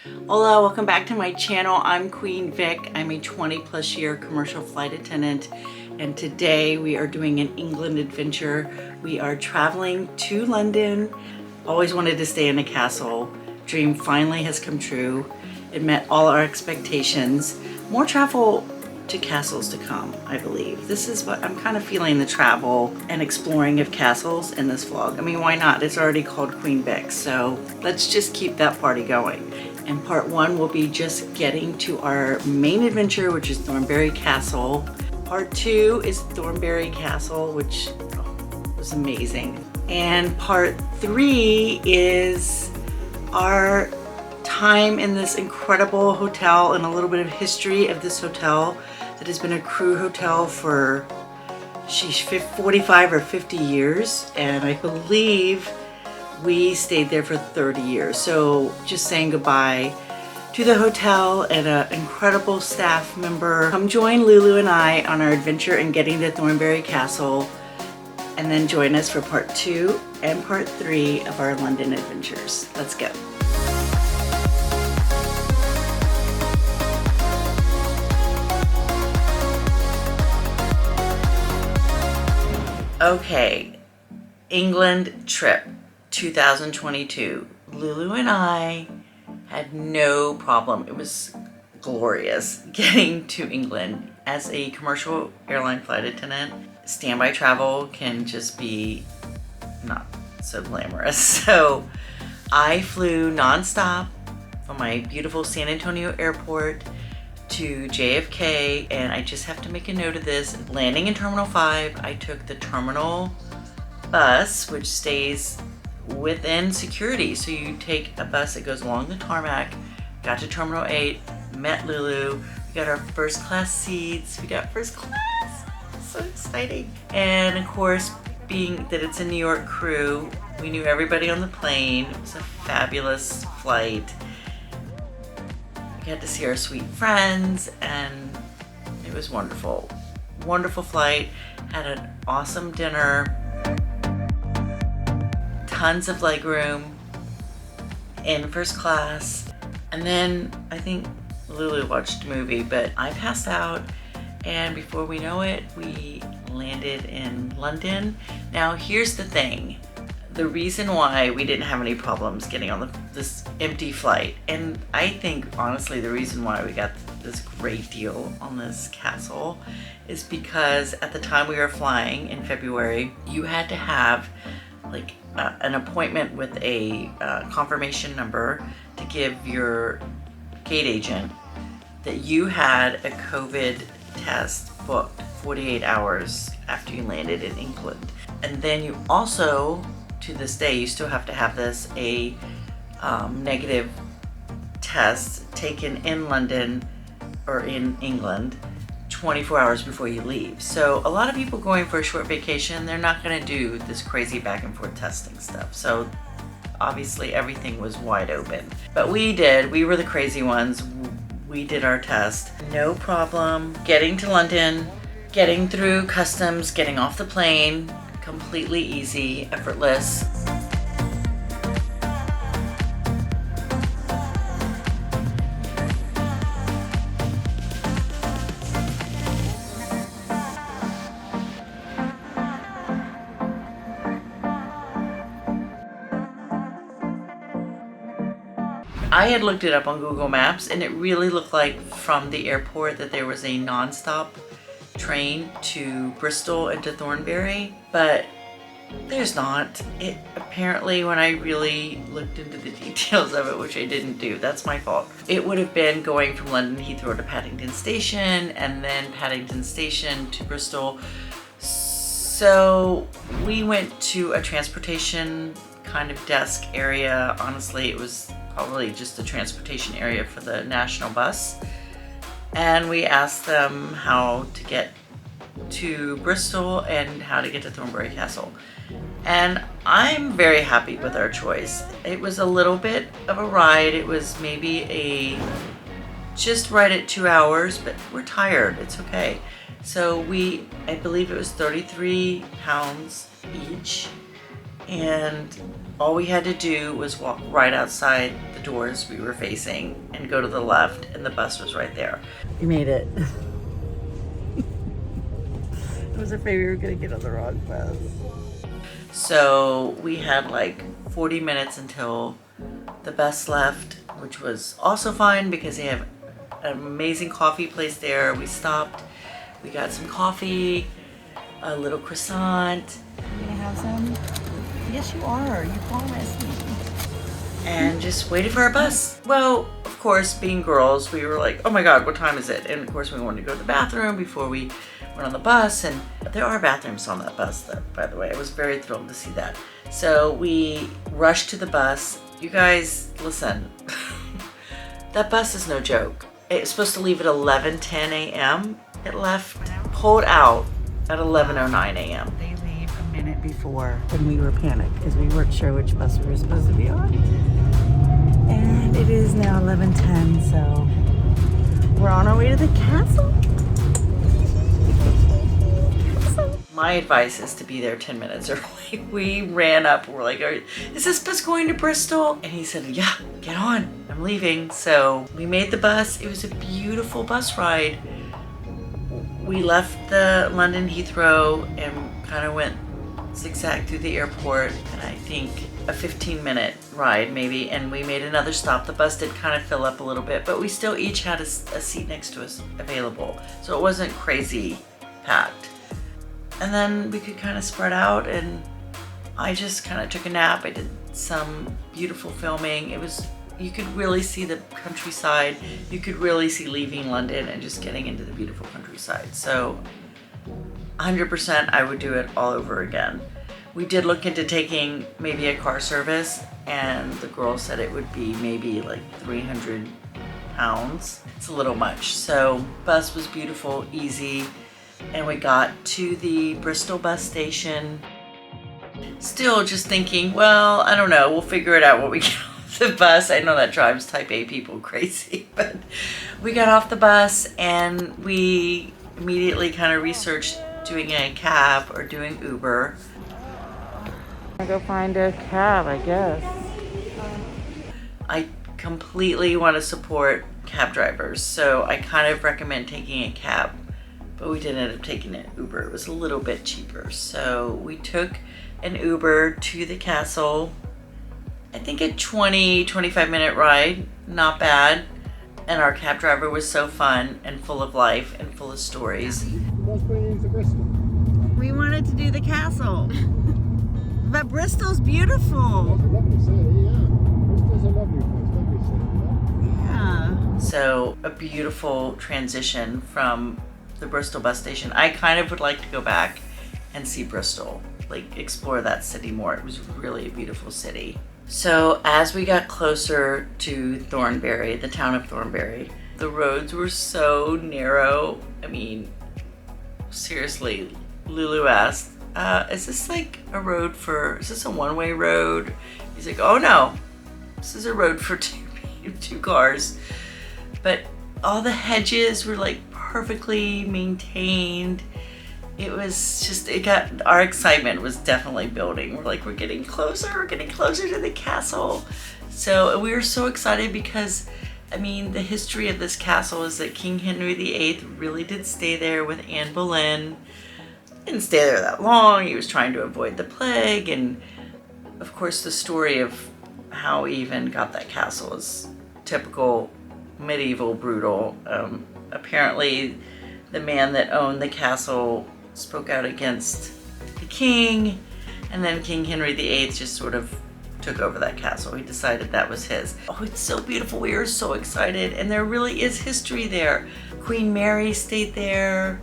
Hola, welcome back to my channel. I'm Queen Vic. I'm a 20+ year commercial flight attendant, and today we are doing an England adventure. We are traveling to London. Always wanted to stay in a castle. Dream finally has come true. It met all our expectations. More travel to castles to come, I believe. This is what I'm kind of feeling, the travel and exploring of castles in this vlog. I mean, why not? It's already called Queen Vic, so let's just keep that party going. And part one will be just getting to our main adventure, which is Thornbury Castle. Part two is Thornbury Castle, which was amazing. And part three is our time in this incredible hotel and a little bit of history of this hotel that has been a crew hotel for 45 or 50 years. And I believe we stayed there for 30 years. So just saying goodbye to the hotel and an incredible staff member. Come join LuLu and I on our adventure in getting to Thornbury Castle, and then join us for part two and part three of our London adventures. Let's go. Okay, England trip 2022. LuLu and I had no problem. It was glorious getting to England. As a commercial airline flight attendant, standby travel can just be not so glamorous. So I flew nonstop from my beautiful San Antonio airport to JFK, and I just have to make a note of this. Landing in Terminal 5, I took the terminal bus, which stays within security. So you take a bus that goes along the tarmac, got to Terminal 8, met LuLu, we got our first class seats, we got first class, so exciting. And of course, being that it's a New York crew, we knew everybody on the plane. It was a fabulous flight. We got to see our sweet friends, and it was wonderful. Wonderful flight, had an awesome dinner. Tons of legroom in first class. And then I think LuLu watched a movie, but I passed out, and before we know it, we landed in London. Now here's the thing. The reason why we didn't have any problems getting on this empty flight, and I think honestly the reason why we got this great deal on this castle, is because at the time we were flying in February, you had to have like an appointment with a confirmation number to give your gate agent that you had a COVID test booked 48 hours after you landed in England. And then you also, to this day, you still have to have this, a negative test taken in London or in England 24 hours before you leave. So a lot of people going for a short vacation, they're not going to do this crazy back and forth testing stuff. So obviously everything was wide open. But we did. We were the crazy ones. We did our test. No problem getting to London, getting through customs, getting off the plane. Completely easy, effortless. I had looked it up on Google Maps, and it really looked like from the airport that there was a non-stop train to Bristol and to Thornbury, but there's not. It apparently, when I really looked into the details of it, which I didn't do, that's my fault, it would have been going from London Heathrow to Paddington Station, and then Paddington Station to Bristol. So we went to a transportation kind of desk area. Honestly, it was probably just a transportation area for the national bus, and we asked them how to get to Bristol and how to get to Thornbury Castle, and I'm very happy with our choice. It was a little bit of a ride. It was maybe just right at 2 hours, but we're tired, it's okay. So I believe it was £33 each, and All we had to do was walk right outside the doors we were facing and go to the left, and the bus was right there. We made it. I was afraid we were gonna get on the wrong bus. So we had like 40 minutes until the bus left, which was also fine because they have an amazing coffee place there. We stopped, we got some coffee, a little croissant. You gonna have some? Yes, you are. You promised me. And just waited for our bus. Well, of course, being girls, we were like, oh my God, what time is it? And of course, we wanted to go to the bathroom before we went on the bus. And there are bathrooms on that bus, though, by the way. I was very thrilled to see that. So we rushed to the bus. You guys, listen, that bus is no joke. It's supposed to leave at 11:10 a.m. It pulled out at 11:09 a.m. They leave a minute before, and we were panicked because we weren't sure which bus we were supposed to be on. And it is now 11:10, so we're on our way to the castle. My advice is to be there 10 minutes early. We ran up, we're like, is this bus going to Bristol? And he said, yeah, get on, I'm leaving. So we made the bus. It was a beautiful bus ride. We left the London Heathrow and kind of went zigzag through the airport, and I think a 15-minute ride maybe, and we made another stop. The bus did kind of fill up a little bit, but we still each had a seat next to us available, so it wasn't crazy packed. And then we could kind of spread out, and I just kind of took a nap. I did some beautiful filming. You could really see the countryside. You could really see leaving London and just getting into the beautiful countryside. So 100% I would do it all over again. We did look into taking maybe a car service, and the girl said it would be maybe like 300 pounds. It's a little much. So bus was beautiful, easy, and we got to the Bristol bus station. Still just thinking, well, I don't know, we'll figure it out when we get off the bus. I know that drives type A people crazy, but we got off the bus and we immediately kind of researched doing a cab or doing Uber. I'll go find a cab, I guess. I completely want to support cab drivers, so I kind of recommend taking a cab, but we did end up taking an Uber. It was a little bit cheaper, so we took an Uber to the castle. I think a 20-25 minute ride, not bad. And our cab driver was so fun and full of life and full of stories. What's bringing you to Bristol? We wanted to do the castle. But Bristol's beautiful. It's a lovely city, yeah. Bristol's a lovely place, lovely city, yeah. Yeah. So a beautiful transition from the Bristol bus station. I kind of would like to go back and see Bristol, like explore that city more. It was really a beautiful city. So as we got closer to Thornbury, the town of Thornbury, the roads were so narrow. I mean, seriously, LuLu asked, is this like a road is this a one-way road? He's like, oh no, this is a road for two cars. But all the hedges were like perfectly maintained. It was just, our excitement was definitely building. We're like, we're getting closer to the castle. So we were so excited because, I mean, the history of this castle is that King Henry VIII really did stay there with Anne Boleyn. Didn't stay there that long. He was trying to avoid the plague. And of course, the story of how he even got that castle is typical medieval brutal. Apparently, the man that owned the castle spoke out against the king, and then King Henry VIII just sort of took over that castle. He decided that was his. Oh, it's so beautiful. We are so excited, and there really is history there. Queen Mary stayed there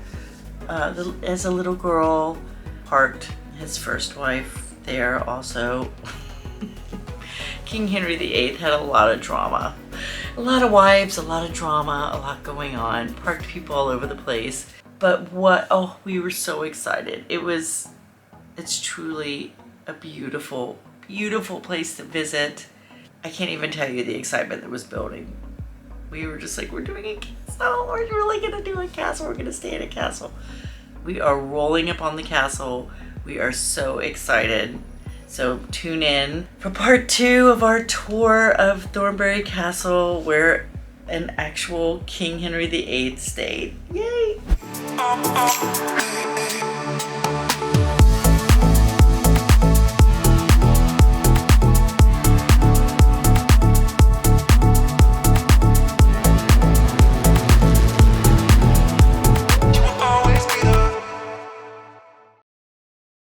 as a little girl. Hart, his first wife, there also. King Henry VIII had a lot of drama. A lot of wives, a lot of drama, a lot going on. Parked people all over the place. But we were so excited. It's truly a beautiful, beautiful place to visit. I can't even tell you the excitement that was building. We were just like, we're doing a castle. We're really gonna do a castle. We're gonna stay in a castle. We are rolling up on the castle. We are so excited. So tune in for part 2 of our tour of Thornbury Castle, where an actual King Henry VIII stayed. Yay!